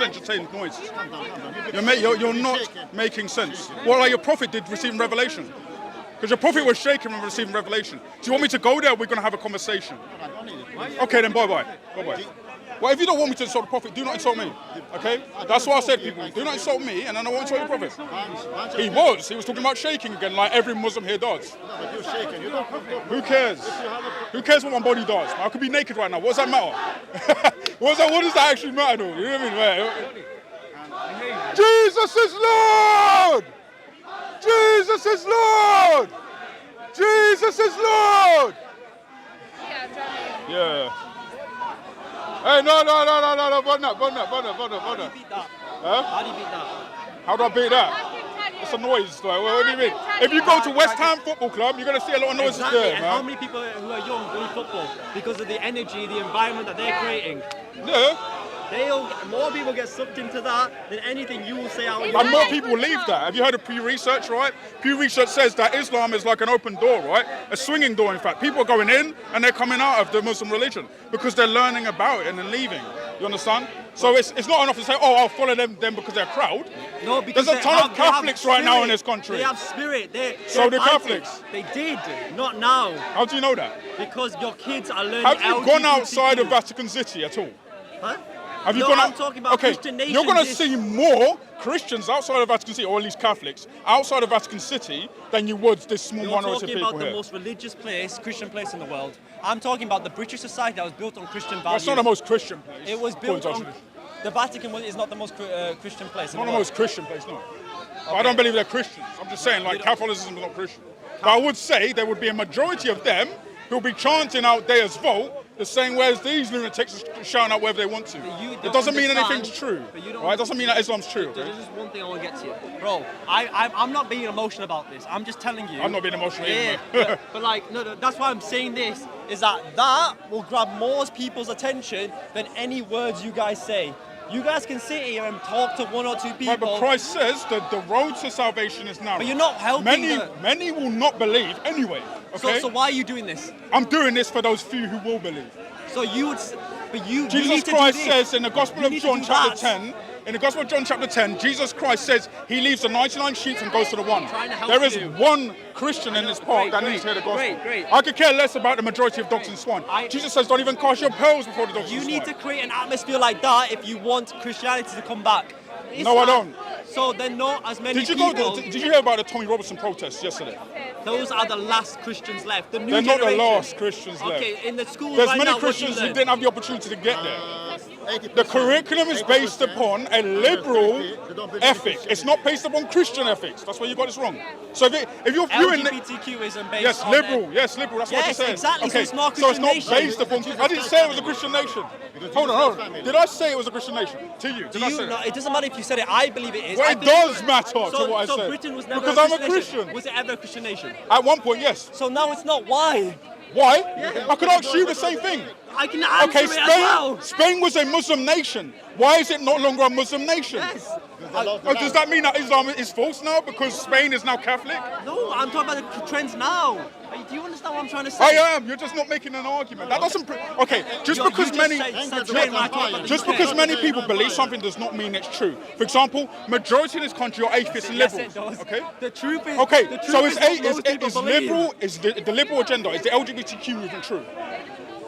entertaining noise. You're not making sense. Well, like your prophet did receiving revelation. Because your prophet was shaking when receiving revelation. Do you want me to go there or we're going to have a conversation? Okay, then bye-bye. Bye-bye. Well, if you don't want me to insult the prophet, do not insult me. Okay? That's what I said, people. Do not insult me, and then I won't insult your prophet. He was talking about shaking again, like every Muslim here does. Who cares? Who cares what my body does? I could be naked right now. What does that matter? What does that actually matter, though? You know what I mean? Jesus is Lord! Jesus is Lord! Jesus is Lord! Yeah. Hey, no, burn that. How do you beat that? Huh? How do you beat that? How do I beat that? It's a noise. Like, what do you mean? If you go to West Ham Football Club, you're going to see a lot of noises there, and man. how many people who are young play football because of the energy, the environment that they're creating? Yeah. More people get sucked into that than anything you will say out. And more people leave that. Have you heard of Pew Research, right? Pew Research says that Islam is like an open door, right? A swinging door, in fact. People are going in and they're coming out of the Muslim religion because they're learning about it and then leaving. You understand? So it's not enough to say, oh, I'll follow them because they're a crowd. No, because there's a ton of Catholics right now in this country. They have spirit. So do fighting. Catholics. They did, not now. How do you know that? Because your kids are learning. Have you gone LGBTQ. outside of Vatican City at all? Huh? Have you No, gone I'm out? talking about okay, Christian nations. you're going to see more Christians outside of Vatican City, or at least Catholics, outside of Vatican City than you would this small minority of people here. You're talking about the most religious place, Christian place in the world. I'm talking about the British society that was built on Christian values. That's not the most Christian place. It was built on... The Vatican is not the most Christian place in the world. Not the most Christian place, no. Okay. I don't believe they're Christians. I'm just saying, like, Catholicism is not Christian. But I would say there would be a majority of them who'll be chanting out Deus Vult the same way as these lunatics are shouting out wherever they want to. It doesn't mean anything's true. Right? It doesn't mean that Islam's true. Okay? There's just one thing I want to get to you. Bro, I'm not being emotional about this. I'm just telling you. I'm not being emotional either. But like, no, that's why I'm saying this, is that will grab more people's attention than any words you guys say. You guys can sit here and talk to one or two people. Right, but Christ says that the road to salvation is narrow. But you're not helping Many will not believe anyway. Okay? So why are you doing this? I'm doing this for those few who will believe. So you would, but you. Jesus Christ says in the Gospel of John chapter 10. In the Gospel of John chapter 10, Jesus Christ says he leaves the 99 sheep and goes to the one. There is one Christian in this park that needs to hear the gospel. Great. I could care less about the majority of dogs and swine. Jesus says don't even cast your pearls before the dogs and swine. You need to create an atmosphere like that if you want Christianity to come back. No, I don't. So then not as many people... Did you hear about the Tommy Robinson protests yesterday? Those are the last Christians left. The new They're not generation. the last Christians left. Okay, in the schools There's right many now, Christians who didn't have the opportunity to get there. The curriculum is based upon a liberal ethic. It's not based upon Christian ethics. That's where you got this wrong. So if you're viewing LGBTQ isn't based on liberal. Yes, liberal. That's what I said. Exactly. Okay. So it's not based upon. I didn't say it was a Christian nation. Hold on. Did I say it was a Christian nation to you? No, it doesn't matter if you said it. I believe it is. Well, it does matter to what I said. So Britain was never because a I'm a Christian Christian. Nation. Was it ever a Christian nation? At one point, yes. So now it's not. Why? Why? Yeah. I could ask you the same thing. I can answer it as well. Spain was a Muslim nation. Why is it no longer a Muslim nation? Yes. Does that mean that Islam is false now because Spain is now Catholic? No, I'm talking about the trends now. Do you understand what I'm trying to say? I am. You're just not making an argument. That doesn't. Okay, just because many people believe something does not mean it's true. For example, majority in this country are atheists and liberals. Okay. The truth is. Okay. The truth So is liberal. Is the liberal agenda? Is the LGBTQ movement true?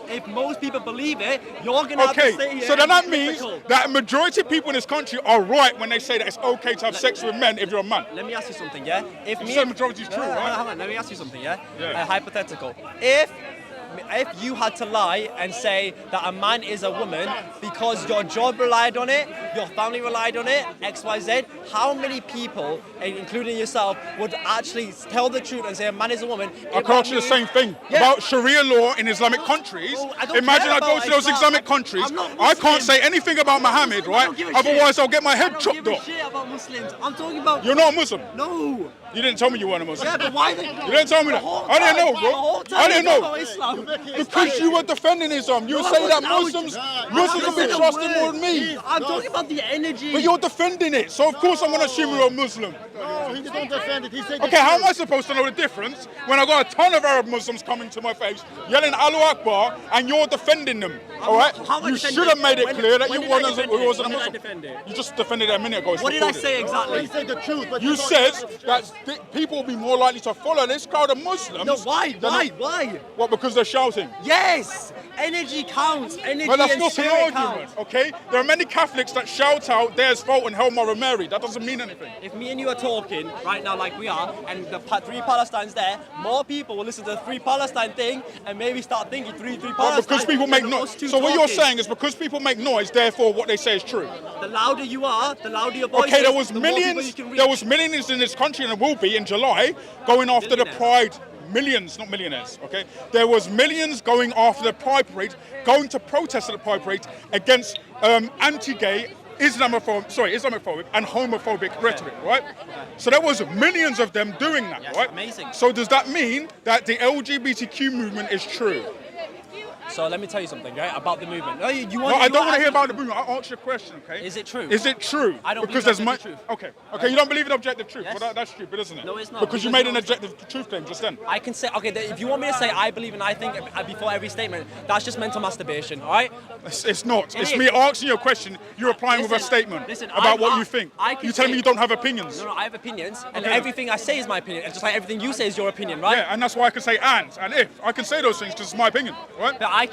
If most people believe it, you're going to have to say it. So then that means that a majority of people in this country are right when they say that it's okay to have sex with men if you're a man. Let me ask you something, yeah? If you say majority is true, right? Hang on, let me ask you something, yeah? Hypothetical. If you had to lie and say that a man is a woman because your job relied on it, your family relied on it, XYZ, how many people, including yourself, would actually tell the truth and say a man is a woman? I can ask you the same thing about Sharia law in Islamic countries. Imagine I go to those Islamic countries. I can't say anything about Muhammad, right? Otherwise I'll get my head chopped off. About Muslims. I'm talking about... You're not a Muslim? No. You didn't tell me you weren't a Muslim. Yeah, but why? You didn't tell me that. I didn't know, bro. I didn't know. Because you were defending Islam. You were saying that Muslims will be trusted more than me. I'm talking about have the energy. But you're defending it, so of course I'm going to assume you're a Muslim. No, he don't defend it. He said. Okay, how am I supposed to know the difference when I got a ton of Arab Muslims coming to my face, yelling Allahu Akbar, and you're defending them? All right? how am I You defending should have it? made it When- clear that when you did I wasn't defend it? a When did I Muslim. defend it? You just defended it a minute ago. It's What did I recorded. say exactly? He said the truth, but You don't- said that people will be more likely to follow this crowd of Muslims. No, why? than- Why? What, because they're shouting? Yes! Energy counts. Energy But that's and not an spirit argument, counts. okay? There are many Catholics that shout out, "There's fault and Hail Mother Mary." That doesn't mean anything. If me and you are talking right now like we are, and the three Palestines there, more people will listen to the Free Palestine thing and maybe start thinking three But Palestine. because people make than noise. us two So what you're talking. saying is because people make noise, therefore what they say is true. The louder you are, the louder your voice Okay, there is, was the more people millions. you can reach. There was millions in this country, and there will be in July, going after the Billionaires. Pride. Millions, not millionaires. Okay, there was millions going after the Pride parade, going to protest at the Pride parade against anti-gay, Islamophobic and homophobic rhetoric, right? So there was millions of them doing that, Yes, right? amazing. So does that mean that the LGBTQ movement is true? So let me tell you something, right, about the movement. No, you No, want, I you don't want to hear asking- about the movement. I'll answer your question, okay? Is it true? Is it true? I don't because believe there's much. objective truth. Okay, you don't believe in objective truth. Yes. Well, that's stupid, isn't it? No, it's not, Because you because made an you objective truth claim just then. I can say, okay, if you want me to say I believe and I think before every statement, that's just mental masturbation, all right? It's not. It It's is. me asking you a question. You're replying with a Listen, statement listen, about what you think. I can You telling say- me you don't have opinions. No, I have opinions, and Okay. everything I say is my opinion, and just like everything you say is your opinion, right? Yeah, and that's why I can say and if. I can say those things because it's my opinion, right? But I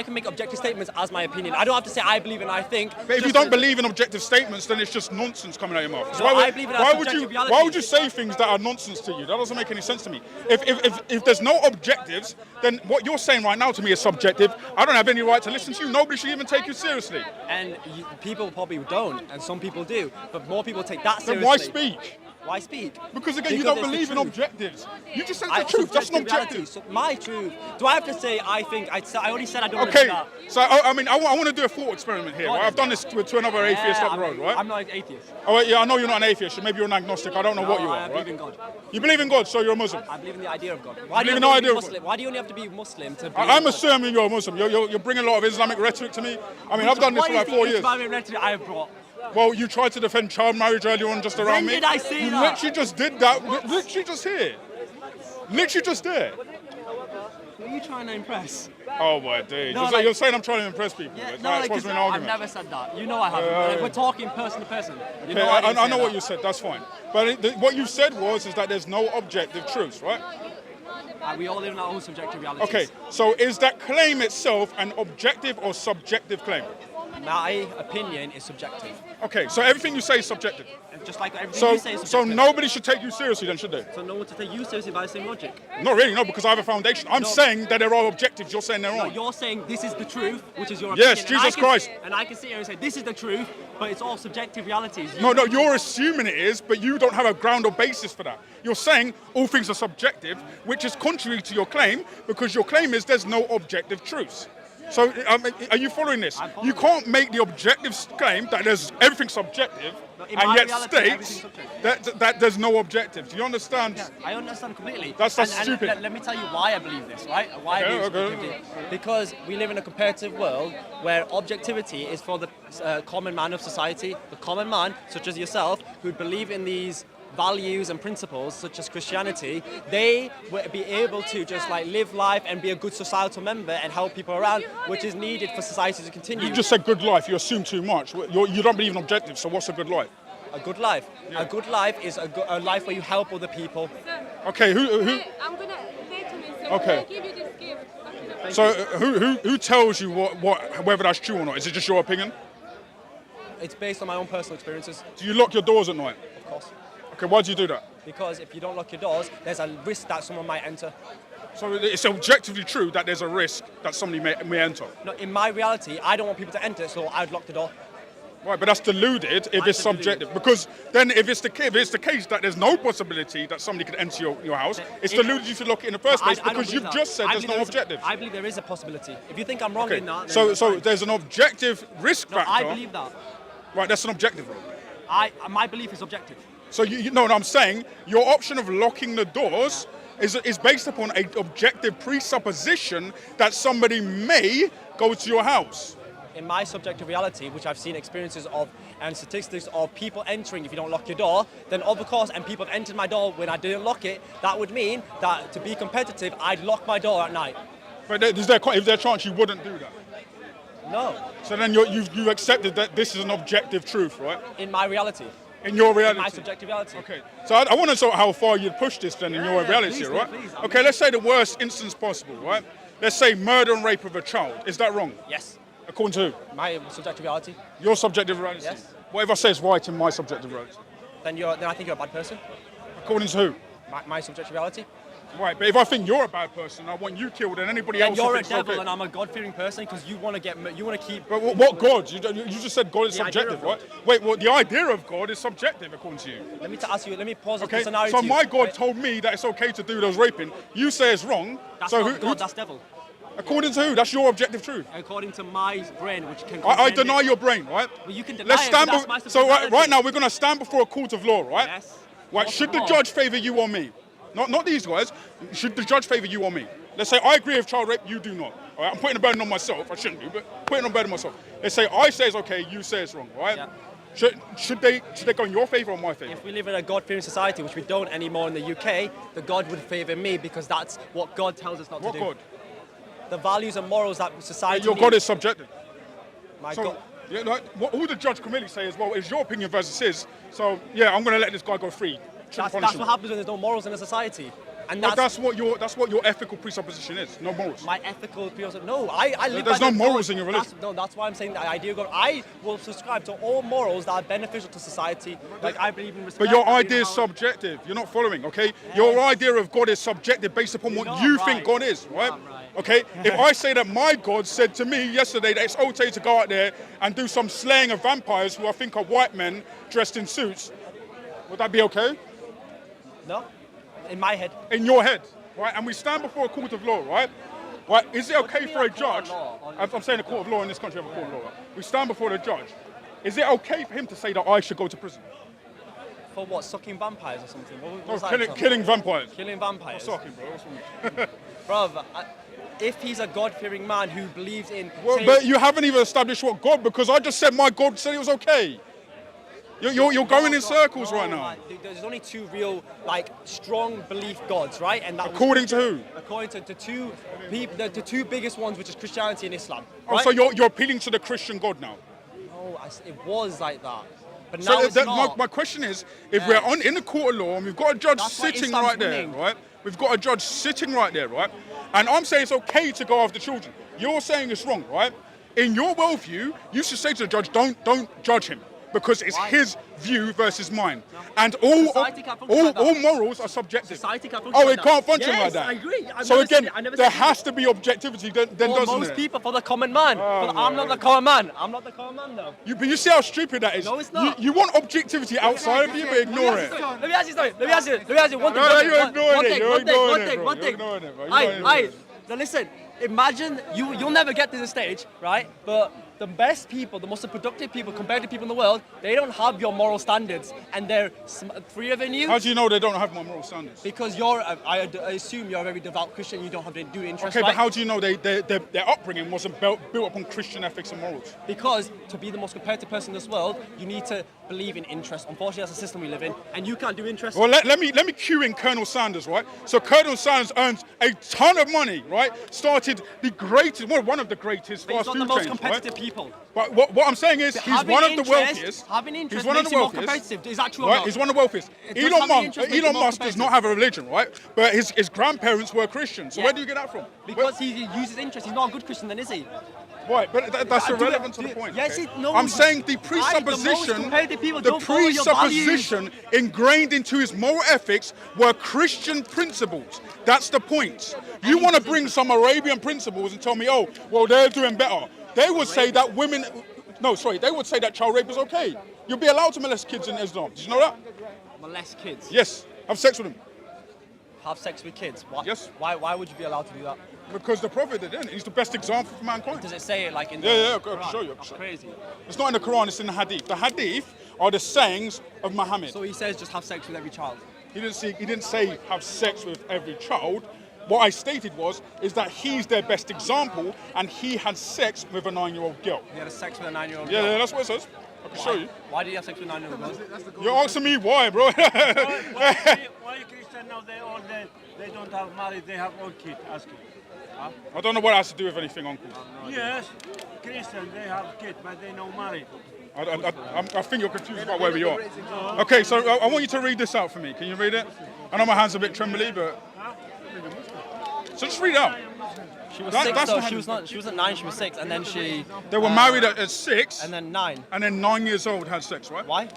can make objective statements as my opinion. I don't have to say I believe and I think. But if you just don't to- believe in objective statements, then it's just nonsense coming out of your mouth. So No, why I would, believe in why our would you subjective reality. why would you say things that are nonsense to you? That doesn't make any sense to me. If there's no objectives, then what you're saying right now to me is subjective. I don't have any right to listen to you. Nobody should even take you seriously. And people probably don't, and some people do, but more people take that Then seriously. why speak? Why speak? Because again, you Because don't it's the believe in truth. objectives. You just said I- the truth. That's an subjective reality. objective. So my truth. Do I have to say I think? I already said I don't want to Okay, do that. so I mean, I want to do a thought experiment here. Go on Right? then. I've done this to another atheist up the road, right? I'm not an atheist. Oh, yeah, I know you're not an atheist. Maybe you're an agnostic. I don't know what you No, are, I believe right? in God. You believe in God, so you're a Muslim. I believe in the idea of God. Why do believe you in the have to be idea of Muslim? Why do you only have to be Muslim to? I'm assuming you're a Muslim. You're bringing a lot of Islamic rhetoric to me. I mean, I've done this for like 4 years. Islamic rhetoric I have brought? Well, you tried to defend child marriage earlier on just around When me. did I say you that? literally just did that. Literally just here. Literally just there. Who are you trying to impress? Oh my days. No, You're like- you're saying I'm trying to impress people. Yeah, It's no, like like, supposed to 'cause be an I've argument. never said that. You know I haven't. We're talking person to person. You know Okay, I didn't I say know what that. you said. That's fine. But what you said was is that there's no objective truths, right? We all live in our own subjective realities. Okay. So is that claim itself an objective or subjective claim? My opinion is subjective. Okay. So everything you say is subjective. And just like everything So you say is so subjective. nobody should take you seriously then, should they? So no one to take you seriously by the same logic. Not really, no, because I have a foundation. I'm No. saying that there are objectives. You're saying there No, aren't. you're saying this is the truth, which is your Yes, opinion. Jesus Christ. And I can sit here and say this is the truth, but it's all subjective realities. No, you're assuming it is, but you don't have a ground or basis for that. You're saying all things are subjective, which is contrary to your claim, because your claim is there's no objective truths. So, are you following this? I'm following You can't make the objective claim that there's everything subjective, No, in and my yet reality, states everything's subjective. that there's no objective. Do you understand? Yeah, I understand completely. That's And stupid. let me tell you why I believe this, right? Why I believe Okay. subjectivity. Because we live in a comparative world where objectivity is for the common man of society, the common man, such as yourself, who believe in these values and principles such as Christianity. They will be able to just like live life and be a good societal member and help people around, which is needed for society to continue. You just said good life. You assume too much. You don't believe in objectives. So what's a good life? A good life. A good life is a life where you help other people. Okay, who? I'm gonna say to me, so Okay. I'm gonna give you this gift. So who tells you whether that's true or not? Is it just your opinion? It's based on my own personal experiences, Do you lock your doors at night? of course. Okay, why do you do that? Because if you don't lock your doors, there's a risk that someone might enter. So it's objectively true that there's a risk that somebody may enter. No, in my reality, I don't want people to enter, so I'd lock the door. Right, but that's deluded if it's That's deluded. subjective. Because then if it's the case that there's no possibility that somebody could enter your house, it's deluded if you lock it in the first place I don't because believe you've that. just said I there's believe no there is a- objective. I believe there is a possibility. If you think I'm wrong Okay, in that, then so that's fine. there's an objective risk No, factor. I believe that. Right, that's an objective. My belief is objective. So no, I'm saying your option of locking the doors is based upon an objective presupposition that somebody may go to your house. in my subjective reality, which I've seen experiences of and statistics of people entering if you don't lock your door, then of course, and people have entered my door when I didn't lock it, that would mean that to be competitive, I'd lock my door at night. But is there a chance you wouldn't do that? No, So then you've accepted that this is an objective truth, right? in my reality, In your reality. in my subjective reality. Okay, so I want to know how far you'd push this then in your reality, please, right? please. Okay, let's say the worst instance possible, right? Let's say murder and rape of a child. Is that wrong? Yes, According to who? my subjective reality. Your subjective reality? Yes. What if I say it's right in my subjective reality? Then I think you're a bad person. According to who? My subjective reality. Right, but if I think you're a bad person, I want you killed and anybody Then else you're a thinks devil okay. and I'm a God-fearing person because you want to keep. But what God? You just said God is The idea subjective, of right? Wait, well, the idea of God is subjective according to you. Let me let me pause Okay, the scenario. so to you, my God right? told me that it's okay to do those raping. You say it's wrong. That's so not God, that's devil. according to who? That's your objective truth. According to my brain, which can. I comprehend deny it. your brain, right? Well, you can deny Let's it, but stand. that's my So right subjectivity. now we're going to stand before a court of law, right? Yes. Right. Court Should of the law. judge favour you or me? Not these guys. Should the judge favour you or me? Let's say I agree with child rape, you do not. All right? I'm putting the burden on myself. I shouldn't do, but putting the burden on myself. Let's say I say it's okay, you say it's wrong, right? Yeah. Should they go in your favour or my favour? If we live in a God-fearing society, which we don't anymore in the UK, the God would favour me because that's what God tells us not What to do. God? The values and morals that society. Your God is subjective. My So, God. yeah, like, what all the judge can really say is, well, it's your opinion versus his. So, yeah, I'm going to let this guy go free. Shouldn't punish That's him. what happens when there's no morals in a society, and But that's that's what your ethical presupposition is. No morals. my ethical philosophy. No, I live There's by no the morals God. in your religion. That's why I'm saying that idea of God. I will subscribe to all morals that are beneficial to society. Like I believe in respect. But your I believe idea in is how- subjective. You're not following, okay? Your idea of God is subjective based upon what not you right. think God is, right? not right. Okay? If I say that my God said to me yesterday that it's okay to go out there and do some slaying of vampires who I think are white men dressed in suits, would that be okay? No, in my head. In your head, right? And we stand before a court of law, right? Right? Is it okay do you for a mean a court of judge? law? I'm saying a court of law in this country, we have a court of law. Right? We stand before the judge. Is it okay for him to say that I should go to prison? For what? Sucking vampires or something? What No, was that? killing vampires. Killing vampires. Sucking, bro. What's wrong with you? Bruv, if he's a God-fearing man who believes in. Well, saying- but you haven't even established what God, because I just said my God said it was okay. You're going in circles No, right now. man, there's only two real, strong belief gods, right? And that was According to who? according to the two biggest ones, which is Christianity and Islam. Oh, right? so you're appealing to the Christian God now. No, it was like that, but So now it's not. my question is, if we're in the court of law and we've got a judge That's why sitting Islam's right there, winning. right? We've got a judge sitting right there, right? And I'm saying it's okay to go after children. You're saying it's wrong, right? In your worldview, you should say to the judge, don't judge him, because it's Why? his view versus mine. And all Society can't function like that. all morals are subjective. Society can't function Oh, like it that. can't function Yes, like that. I agree. I've So never again, said it. I never there said has to be objectivity, then For doesn't most it? people, for the common man. Oh, I'm not the common man. I'm not the common man, though. But you see how stupid that is. No, it's not. You want objectivity outside of you, but ignore it. Let me ask you something. Let me ask you one thing. No, one thing, you're one- ignoring one it. thing, You're one thing, ignoring one it, thing, bro. one You're thing. ignoring it, bro. You're Aye, ignoring aye. it. So listen, imagine you'll never get to this stage, right? But the best people, the most productive people compared to people in the world, they don't have your moral standards, and they're freer than you. How do you know they don't have my moral standards? Because I assume you're a very devout Christian. You don't have to do interest, Okay, right? but how do you know their upbringing wasn't built upon Christian ethics and morals? Because to be the most competitive person in this world, you need to believe in interest. Unfortunately, that's the system we live in, and you can't do interest. Well, let me cue in Colonel Sanders, right? So Colonel Sanders earns a ton of money, right? Started the greatest, one of the greatest But he's fast not food the most chains, competitive right? people. But what I'm saying is, he's Having one of the interest- wealthiest. having interest He's one of makes the you more wealthiest. competitive. Is that true or Right? not? He's one of the wealthiest. Does Elon having interest make you Elon more Musk does not competitive? have a religion, right? But his grandparents were Christians. So Yeah. where do you get that from? Because he uses interest. He's not a good Christian, then, is he? Right, but that's Do irrelevant that- to the do- point. yes, okay? it- no, I'm saying the most presupposition, competitive people the don't follow your values. presupposition ingrained into his moral ethics were Christian principles. That's the point. You want to bring some Arabian principles and tell me, oh, well, they're doing better. They would say that they would say that child rape is okay. You'll be allowed to molest kids in Islam. Did you know that? Molest kids. Yes. Have sex with them. Have sex with kids. Why? Yes. Why would you be allowed to do that? Because the Prophet didn't. He's the best example for mankind. Does it say it like in the Yeah, I can Quran? show you. That's crazy. It's not in the Quran, it's in the Hadith. The Hadith are the sayings of Muhammad. So he says just have sex with every child. He didn't say have sex with every child. What I stated is that he's their best example, and he had sex with a 9-year-old girl. He had sex with a 9-year-old Yeah, girl. yeah, that's what it says. I can show you. Why did he have sex with a 9-year-old girl? You're asking me why, bro? Why Christian now they don't have married, they have own kid, ask him. I don't know what that has to do with anything, Uncle. Yes, Christian they have kid, but they no married. I think you're confused about where we are. Okay, so I want you to read this out for me. Can you read it? I know my hand's a bit trembly, but... So just read it out. She was That- 6 that's though. what She wasn't 9. She was 6, and then she. They were married at 6, And then 9. and then 9 years old had sex, right? Why?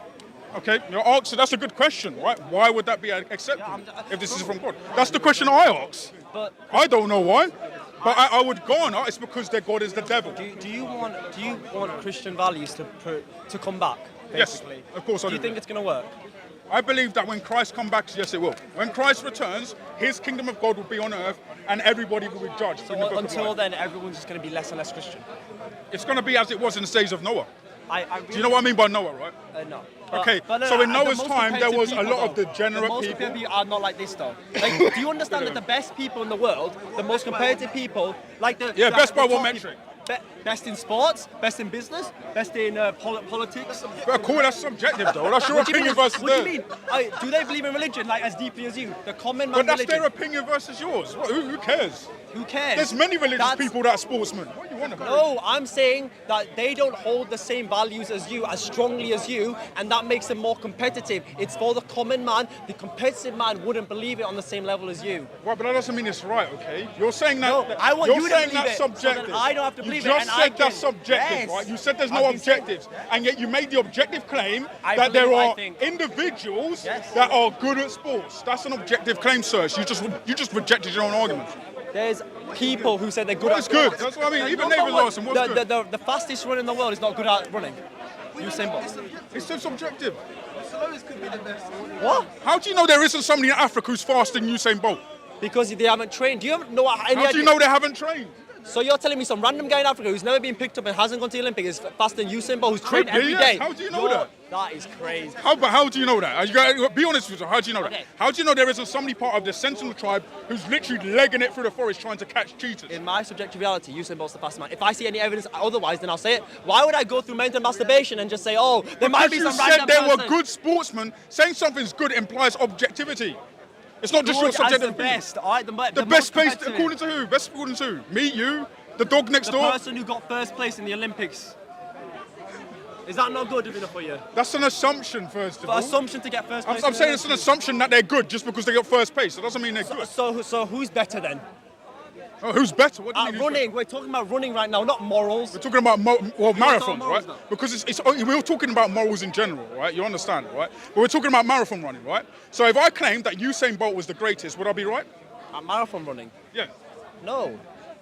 Okay, your answer, that's a good question, right? Why would that be acceptable if this is from God? That's the question I ask. But I don't know why, but I would go on. It's because their God is the devil. do you want Christian values to come back? Yes, Basically? of course I Do you do. think it's going to work? I believe that when Christ comes back, yes, it will. When Christ returns, his kingdom of God will be on earth, and everybody will be judged. in the book of Until life. then, everyone's just going to be less and less Christian. It's going to be as it was in the days of Noah. I really, Do you know what I mean by Noah, right? No. Okay, no, so in the Noah's most time, there competitive was a people, lot of though, degenerate the most people. competitive people are not like this, though. Like, do you understand that the best people in the world, the most competitive people, like the Yeah, best by the what top metric? people, best in sports, best in business, best in politics. But cool, that's subjective, though. That's your What do you opinion mean? versus What do you theirs. mean? Do they believe in religion like as deeply as you? The common man But that's religion. their opinion versus yours. Who cares? Who cares? There's many religious That's- people that are sportsmen. What do you want about? No, I'm saying that they don't hold the same values as you, as strongly as you, and that makes them more competitive. It's for the common man. The competitive man wouldn't believe it on the same level as you. Right, but that doesn't mean it's right, okay? You're saying that. No, I want you're you to saying believe that's it, so that subjective. I don't have to believe it, You just and I said that's can- subjective, Yes. right? You said there's I've no been saying- objectives, and yet you made the objective claim I that there believe- I are think- individuals Yes. that are good at sports. That's an objective claim, sir. You just rejected your own argument. There's people who say they're good What's at good? sports. That's what I mean. Even No, Nathan but Lawson, what's good? the fastest runner in the world is not good at running. Usain Bolt. It's so subjective. What? How do you know there isn't somebody in Africa who's faster than Usain Bolt? Because they haven't trained. Do you ever know what? Any How do you idea- know they haven't trained? So you're telling me some random guy in Africa who's never been picked up and hasn't gone to the Olympics is faster than Usain Bolt, who's trained be, every yes. day? How do you know that? That is crazy. How do you know that? You gotta be honest with you. How do you know Okay. that? How do you know there isn't somebody part of the Sentinel tribe who's literally legging it through the forest trying to catch cheetahs? In my subjective reality, Usain Bolt's the fastest man. If I see any evidence otherwise, then I'll say it. Why would I go through mental masturbation and just say, oh, there might be Because some you said random they were person good sportsmen. Saying something's good implies objectivity. It's not just your good as subjective the opinion. best, all right? The most best based competitive. according to who? Best according to who? Me, you, the dog next The door. person who got first place in the Olympics. Is that not good enough for you? That's an assumption, first of For all. assumption to get first place. I'm in the saying it's an assumption that they're good just because they got first place. It doesn't mean they're good. So who's better then? Oh, who's better? What do you At mean who's running, we're talking about running right now, not morals. We're talking about marathons, morals right? now? Because we're talking about morals in general, right? You understand, right? But we're talking about marathon running, right? So if I claimed that Usain Bolt was the greatest, would I be right? At marathon running? Yeah. No.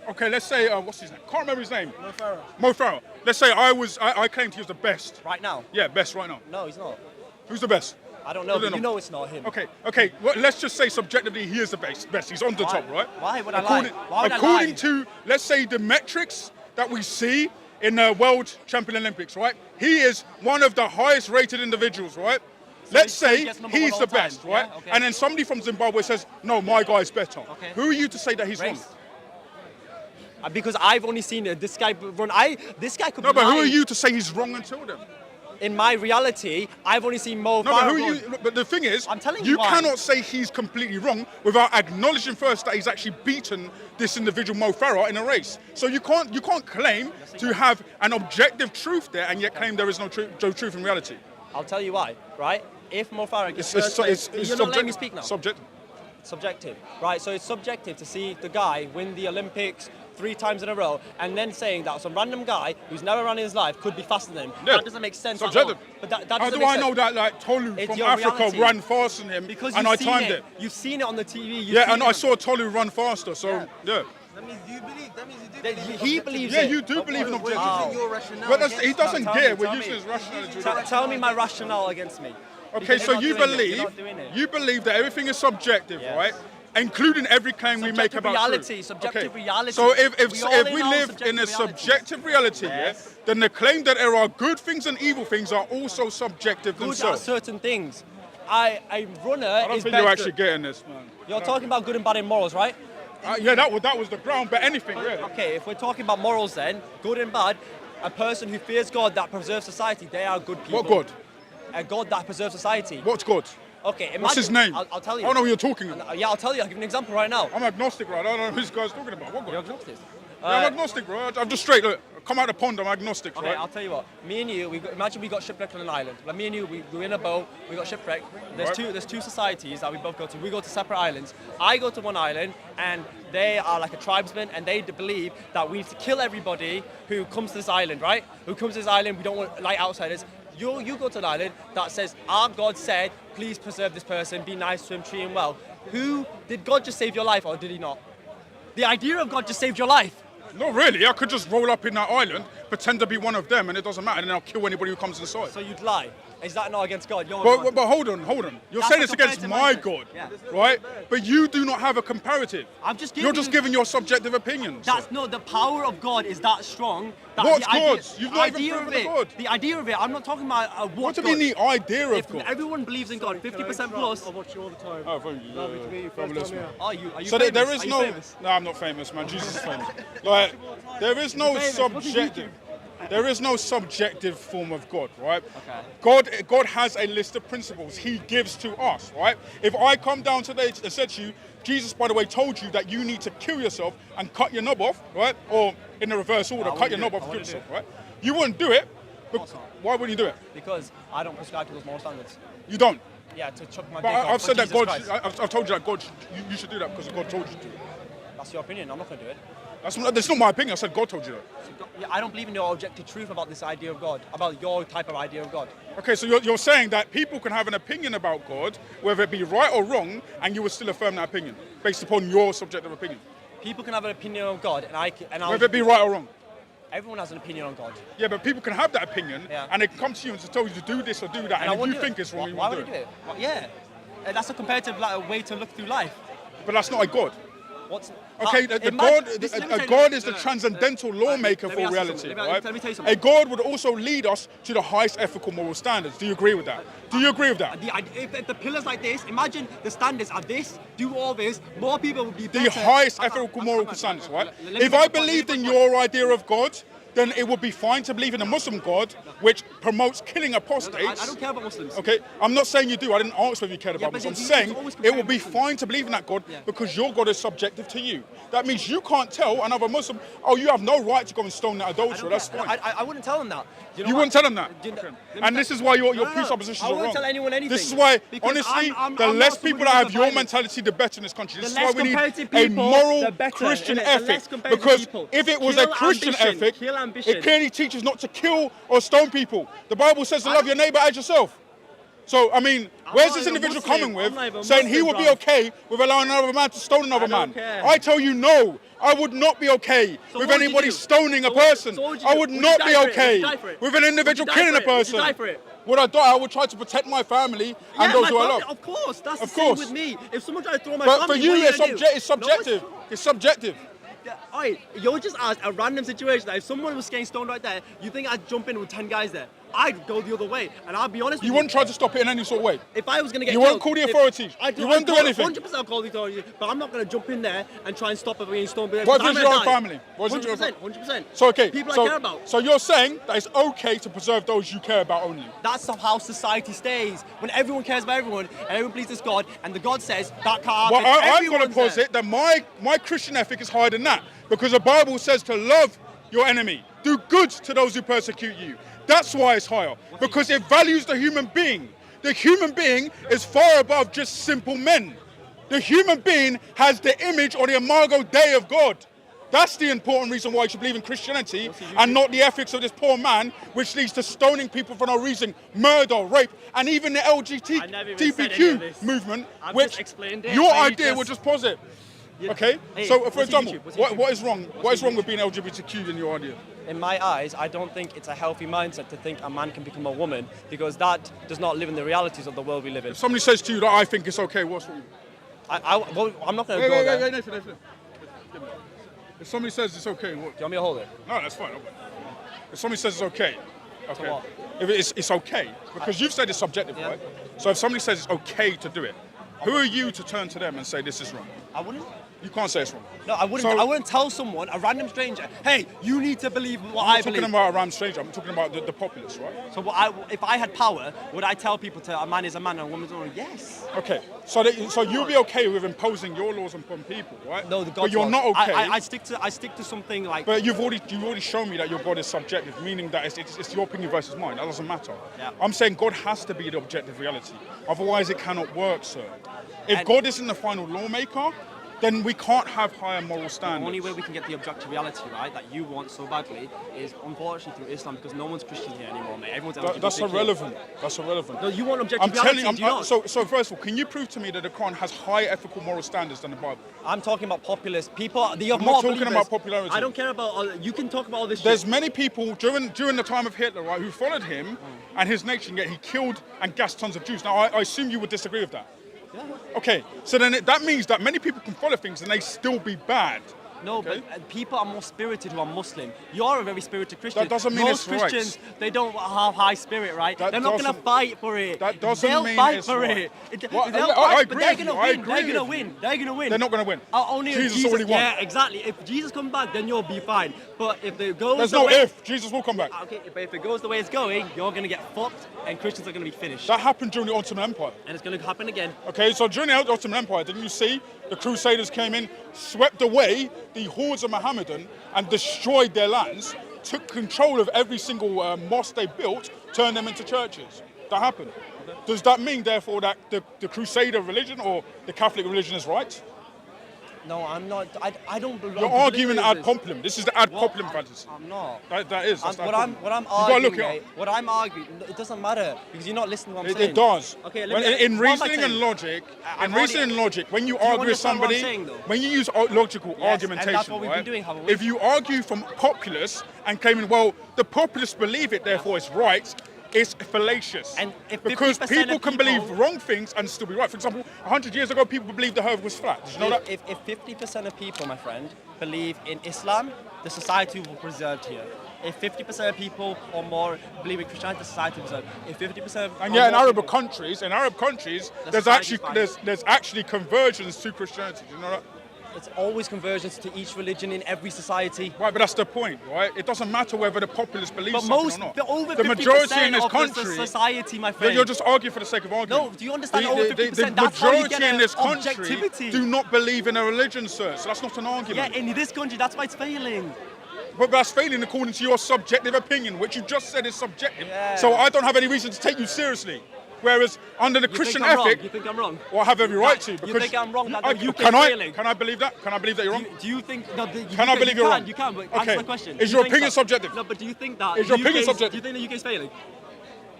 Okay, let's say what's his name? Can't remember his name. Mo Farah. Let's say I claimed he was the best. Right now? Yeah, best right now. No, he's not. Who's the best? I don't know, You but don't you know it's not him. Okay. Well, let's just say subjectively he is the best. He's on the Why? top, right? Why would I according, lie? Why would I according lie? to, let's say, the metrics that we see in the World Champion Olympics, right? He is one of the highest rated individuals, right? Let's so he say gets number he's one the all time, best, yeah? right? Okay. And then somebody from Zimbabwe says, no, my guy's better. Okay. Who are you to say that he's wrong? Race. Because I've only seen this guy run. This guy could No, be but who are lying. you to say he's wrong until then? In my reality, I've only seen Mo No, but Farah who are run. you? But the thing is, I'm telling you you why. cannot say he's completely wrong without acknowledging first that he's actually beaten this individual Mo Farah in a race. So you can't claim to have an objective truth there and yet claim there is no truth in reality. I'll tell you why, right? If Mo Farah gets It's first place, you're not letting me subjective. speak now. Subjective. Subjective, right? So it's subjective to see the guy win the Olympics 3 times in a row and then saying that some random guy who's never run in his life could be faster than him. Yeah. That doesn't make sense. at Subjective. all. But that How doesn't do make I sense. know that like Tolu It's from your Africa reality. ran faster than him Because and you've I seen timed it. it? You've seen it on the TV. Yeah, and I saw Tolu run faster. So yeah. That means you believe. That means you do That believe. he believes Yeah, it. you do believe in We're using objectivity. your rationale. But against he doesn't Tell get. me, We're tell using me. his rationality. Tell me my rationale against me. Okay, Because so you're you not doing it. believe You're not doing it. you believe that everything is subjective, Yes. right? Including every claim we make Subjective about reality, truth. subjective reality. So if We all we in our live in subjective a realities. subjective reality, Yes. yeah, then the claim that there are good things and evil things are also subjective Good at themselves. certain things. A runner I don't is think better. you're actually getting this, man. You're talking about good and bad in morals, right? Yeah, that was the ground, but anything, really. Okay, if we're talking about morals then, good and bad, a person who fears God that preserves society, they are good people. What God? A God that preserves society. What's God? Okay, imagine, What's his name? I'll tell you. I don't know what you're talking about. Yeah, I'll tell you. I'll give you an example right now. I'm agnostic, right? I don't know who this guy's talking about. What God? You're agnostic. Yeah, I'm agnostic, bro. I'm just straight. Look, come out the pond. I'm agnostic, Okay, right? I'll tell you what. Me and you, imagine we got shipwrecked on an island. Like me and you, we were in a boat. We got shipwrecked. Right. There's two societies that we both go to. We go to separate islands. I go to one island, and they are like a tribesman, and they believe that we need to kill everybody who comes to this island, right? Who comes to this island? We don't want like outsiders. You go to an island that says our God said, please preserve this person, be nice to him, treat him well. Did God just save your life, or did he not? The idea of God just saved your life. Not really. I could just roll up in that island, pretend to be one of them, and it doesn't matter. And then I'll kill anybody who comes inside. So you'd lie. Is that not against God? You're But hold on. You're That's saying a it's against comparative my mindset. God, Yeah. right? But you do not have a comparative. I'm just giving You're just you- giving your subjective opinions. That's no, the power of God is that strong. That What's the idea, God's? You've not even idea proven of the it, God. The idea of it, I'm not talking about What do you mean the idea of If God? everyone believes in God, 50% plus. I watch you all the time. Oh, thank you. Lovely to meet you. First Fabulous, time man. here. Are you So famous? there is Are you no. famous? No, I'm not famous, man. Jesus is famous. Like, there is no subjective. There is no subjective form of God, right? Okay. God has a list of principles He gives to us, right? If I come down today and said to you, Jesus, by the way, told you that you need to kill yourself and cut your knob off, right? Or in the reverse order, cut your knob off and kill yourself, right? You wouldn't do it. But why wouldn't you do it? Because I don't prescribe to those moral standards. You don't. Yeah, to chuck my But dick off I've for said that Jesus God. Christ. I've told you that God. You should do that because God told you to. That's your opinion. I'm not going to do it. That's not my opinion. I said God told you that. Yeah, I don't believe in your objective truth about this idea of God, about your type of idea of God. Okay, so you're saying that people can have an opinion about God, whether it be right or wrong, and you would still affirm that opinion based upon your subjective opinion, People can have an opinion on God, and I'll whether it be right or wrong. Everyone has an opinion on God. Yeah, but people can have that opinion, Yeah. and they can come to you and tell you to do this or do that, I and if wouldn't you do think it. it's wrong, you Why won't would do you it. do it? Well, yeah. That's a comparative way to look through life. But that's not a God. What's Okay, let a me God tell you- is the transcendental lawmaker let me for ask you reality, something. right? Let me tell you something. A God would also lead us to the highest ethical moral standards. Do you agree with that? Do you agree with that? If the pillars like this, imagine the standards are this, do all this, more people would be better. The highest I can't- ethical I moral can't- standards, right? Let me If make I a point, believed let in me make a your idea of God, then it would be fine to believe in a Muslim God, which promotes killing apostates. I don't care about Muslims. Okay, I'm not saying you do. I didn't ask whether you cared Yeah, about but Muslims. I'm you saying always it compare will be Muslims. fine to believe in that God Yeah. because your God is subjective to you. That means you can't tell another Muslim, oh, you have no right to go and stone that I adulterer. don't That's care. fine. I wouldn't tell them that. You know You what? wouldn't tell them that. Do you know- Okay. let me And tell- this is why your No, no, no. presuppositions I are wouldn't wrong. tell anyone anything. This is why, Because honestly, I'm the not less someone people who that have loves your violence. mentality, the better in this country. This The is why less we need comparative a people, moral the better, Christian innit? The ethic. less comparative Because people. if it was a Kill Christian ambition, ethic, kill ambition. it clearly teaches not to kill or stone people. The Bible says to love your neighbor as yourself. So, I mean, where's not this even individual Muslim. coming with, I'm not even saying he Muslim, would be bruv. okay with allowing another man to stone another I don't man? care. I tell you no. I would not be okay So with what would you anybody do? stoning a So what- person. so what would you I do? would Would you not die be for it? Would okay you die for it? with an individual Would you die killing a for it? Would you person. die for it? Would I die? I would try to protect my family and those who I love. Of course, that's Of the same course. with me. If someone tried to throw my But family, for you, what are it's, gonna do? it's subjective. It's subjective. Alright, you're just asked a random situation that if someone was getting stoned right there, you think I'd jump in with 10 guys there? I'd go the other way, and I'll be honest with You you. wouldn't try to stop it in any sort of way. If I was going to get You killed, won't call the if- authorities. You won't do anything. 100% call the authorities, but I'm not going to jump in there and try and stop it being stoned. What if it's your own family? What if it's your 100%, 100%. So okay, People so, I care about. So you're saying that it's okay to preserve those you care about only. That's how society stays. When everyone cares about everyone, and everyone pleases God, and the God says that can't happen. Well, I'm going to everyone's there. posit that my Christian ethic is higher than that because the Bible says to love your enemy, do good to those who persecute you. That's why it's higher because it values the human being. The human being is far above just simple men. The human being has the image or the imago Dei of God. That's the important reason why you should believe in Christianity and not the ethics of this poor man, which leads to stoning people for no reason, murder, rape, and even the I never even said any of LGBTQ this. movement, I've which just explained it, your so you idea just- would just posit. Yeah. Okay, Hey, so for what's your example, YouTube? What's your what YouTube? is wrong? What is wrong with being LGBTQ in your idea? In my eyes, I don't think it's a healthy mindset to think a man can become a woman because that does not live in the realities of the world we live in. If somebody says to you that I think it's okay, what's wrong? Well, I'm not going to go there. Nathan. If somebody says it's okay, what? Do you want me to hold it? No, that's fine. If somebody says it's okay, okay. what? If it's okay, because you've said it's subjective, Yeah. right? So if somebody says it's okay to do it, who are you to turn to them and say this is wrong? I wouldn't. You can't say it's wrong. No, I wouldn't. So- I wouldn't tell someone, a random stranger, hey, you need to believe what I'm I not talking believe. about a random stranger. I'm talking about the populace, right? So if I had power, would I tell people a man is a man and a woman's a woman? Yes. Okay. So you'll be okay with imposing your laws upon people, right? No, the God. But you're not okay. I stick to something like. But you've already shown me that your God is subjective, meaning that it's your opinion versus mine. That doesn't matter. Yeah. I'm saying God has to be the objective reality. Otherwise, it cannot work, sir. If And- God isn't the final lawmaker, then we can't have higher moral The standards. only way we can get the objective reality, right, that you want so badly, is unfortunately through Islam, because no one's Christian here anymore, mate. Everyone's That's LGBTQ. irrelevant. That's irrelevant. No, you want objective I'm telling reality, you. do you not? So first of all, can you prove to me that the Quran has higher ethical moral standards than the Bible? I'm talking about populace. People, the I'm not more talking believers. about popularity. I don't care about all, you can talk about all this There's shit. many people during the time of Hitler, right, who followed him and his nation, yet he killed and gassed tons of Jews. Now, I assume you would disagree with that. Yeah. Okay, so then that means that many people can follow things and they still be bad. No, Okay. but people are more spirited who are Muslim. You're a very spirited Christian. That doesn't mean Most it's right. Christians, they don't have high spirit, right? That They're not going to doesn't- fight for it. that doesn't They'll mean fight it's for right. it. Well, They'll I fight, agree but they're with going you, to I win. agree They're going to with win. you. They're going to win. They're not going to win. Only if Jesus Jesus already won. Yeah, exactly. If Jesus comes back, then you'll be fine. But if it goes There's the no way, if. Jesus will come back. Okay, but if it goes the way it's going, you're going to get fucked, and Christians are going to be finished. That happened during the Ottoman Empire. And it's going to happen again. Okay, so during the Ottoman Empire, didn't you see the Crusaders came in, swept away the hordes of Mohammedan and destroyed their lands, took control of every single mosque they built, turned them into churches. That happened. Does that mean, therefore, that the Crusader religion or the Catholic religion is right? No, I'm not. I don't believe. You're arguing ad populum. This is the ad populum fantasy. I'm not. That is. That's What ad I'm populum. You gotta arguing, look it mate, up. what I'm arguing, it doesn't matter because you're not listening to what I'm It, saying. it does. Okay, When- let me, in what am I reasoning and saying? logic, I'm in reasoning already- and logic, when you Do you argue with understand what I'm somebody, saying, though? when you use logical Yes, and argumentation, that's what we've been right? doing, haven't we? If you argue from populace and claiming, well, the populace believe it, therefore it's right, it's fallacious. And if because 50% people of can people- believe wrong things and still be right. For example, 100 years ago, people believed the earth was flat. Did you know that? If 50% of people, my friend, believe in Islam, the society will be preserved here. If 50% of people or more believe in Christianity, the society will be preserved. If 50% And or yeah, in more Arab people- countries, there's society's actually fine. there's actually conversions to Christianity. Do you know that? It's always conversions to each religion in every society. Right, but that's the point, right? It doesn't matter whether the populace believes But something most, or not. the over the 50% majority in this of country, the society, my friend. you're just arguing for the sake of arguing. No, do you understand The, over the, the 50%? That's how you majority get in this country objectivity. do not believe in a religion, sir. So that's not an Yeah, argument. in this country, that's why it's failing. But that's failing according to your subjective opinion, which you just said is subjective. Yeah. So I don't have any reason to take you seriously. Whereas under the You Christian think I'm wrong? ethic, You think I'm wrong? well, I have every right to. You Because think I'm wrong that the UK can is I? failing? Can I believe that? Can I believe that you're wrong? Do you think? No, Can I believe you're wrong? You can, but Okay. answer the question. Is Do you your think opinion that- subjective? No, but do you think that? Is your the opinion UK 's subjective? Do you think the UK is failing?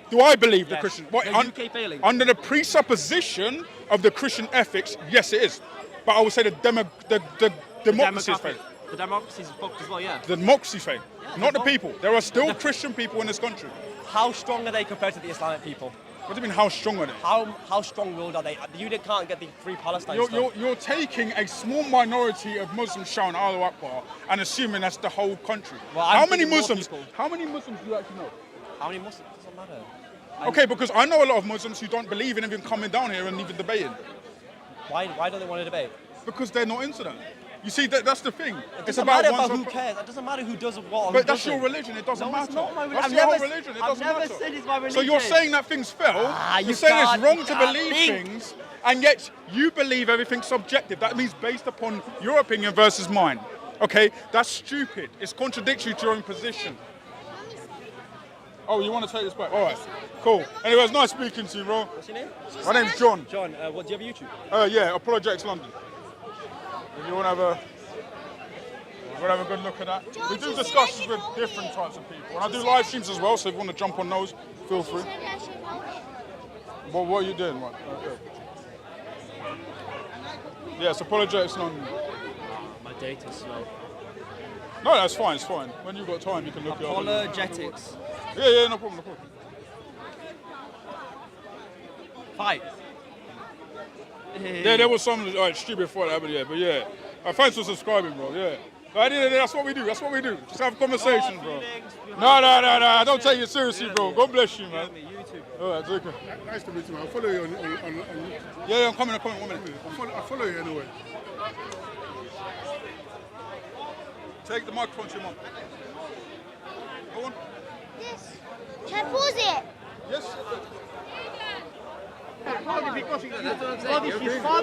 Do I believe the Yes. Christian? The UK failing. Under the presupposition of the Christian ethics, yes, it is. But I would say the democracy is failing. The democracy is fucked as well, yeah. The democracy is failing. Not the the people. There are still Christian people in this country. How strong are they compared to the Islamic people? What do you mean, how strong are they? How strong-willed are they? You can't get the free Palestine stuff. You're taking a small minority of Muslims shouting Allahu Akbar and assuming that's the whole country. Well, I'm how many thinking more Muslims? people. How many Muslims do you actually know? How many Muslims? Doesn't matter. Okay, because I know a lot of Muslims who don't believe in even coming down here and even debating Why don't they want to debate? because they're not into that. You see, that's the thing. It It's doesn't matter one's about who op- cares. It doesn't matter who does what. or who But that's doesn't. your religion. It doesn't No, matter. it's not my religion. That's I've your never- whole religion. It I've doesn't never matter. said it's my So you're religion. saying that things fell. You You're saying it's can't- wrong you to can't believe think. things, and yet you believe everything's subjective. That means based upon your opinion versus mine. Okay, that's stupid. It's contradictory to your own position. Oh, you want to take this back? All right, cool. Anyway, it's nice speaking to you, bro. What's your name? My name's John. John. What do you have a YouTube? Yeah, Apologetics London. If you want to have a good look at that. We do discussions with different types of people. And I do live streams as well, so if you want to jump on those, feel free. Well, what are you doing? What? Okay. Yes, Apologetics London. My data's slow. No, that's fine, it's fine. When you've got time, you can look it up. Apologetics. Yeah, no problem, no problem. Fight. Yeah, there was some stupid for that, but yeah. Thanks for subscribing, bro, yeah. That's what we do, Just have conversations, bro. No, don't take it seriously, bro. God bless you, man. All right, take care. Nice to meet you, man. I'll follow you on Yeah, I'm coming, 1 minute. I'll follow you anyway. Take the microphone to your mum. Go on. Yes. Can I pause it? Yes. Because his father